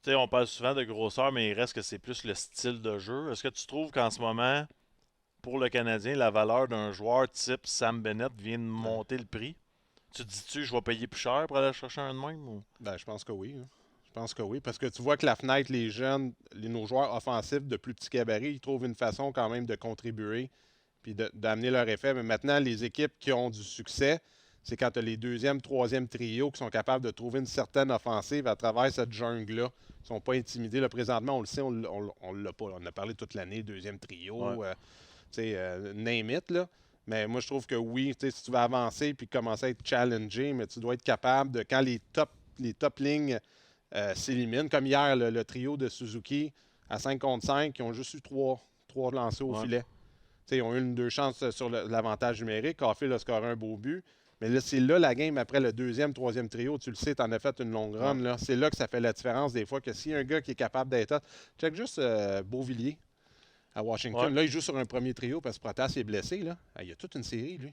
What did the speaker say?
Tu sais, on parle souvent de grosseur, mais il reste que c'est plus le style de jeu. Est-ce que tu trouves qu'en ce moment, pour le Canadien, la valeur d'un joueur type Sam Bennett vient de Ouais. monter le prix? Tu te dis-tu, je vais payer plus cher pour aller chercher un de même? Ou... Ben, je pense que oui, hein. Je pense que oui, parce que tu vois que la fenêtre, les jeunes, nos joueurs offensifs de plus petit gabarit, ils trouvent une façon quand même de contribuer puis d'amener leur effet. Mais maintenant, les équipes qui ont du succès, c'est quand tu as les deuxième, troisième trios qui sont capables de trouver une certaine offensive à travers cette jungle-là. Ils ne sont pas intimidés. Là, présentement, on le sait, on l'a pas. On en a parlé toute l'année, deuxième Ouais. trio, name it, là. Mais moi, je trouve que oui, si tu veux avancer puis commencer à être challengé, mais tu dois être capable de, quand les top lignes s'éliminent, comme hier, le trio de Suzuki à 5 contre 5, ils ont juste eu trois lancés au Ouais. filet. T'sais, ils ont eu deux chances sur l'avantage numérique. Caulfield a scoré un beau but. Mais là, c'est là la game après le deuxième, troisième trio. Tu le sais, tu en as fait une longue run. Ouais. Là. C'est là que ça fait la différence des fois que s'il y a un gars qui est capable d'être hot, check juste Beauvillier à Ouais. Washington. Là, il joue sur un premier trio parce que Protas est blessé. Là. Ah, il y a toute une série, lui.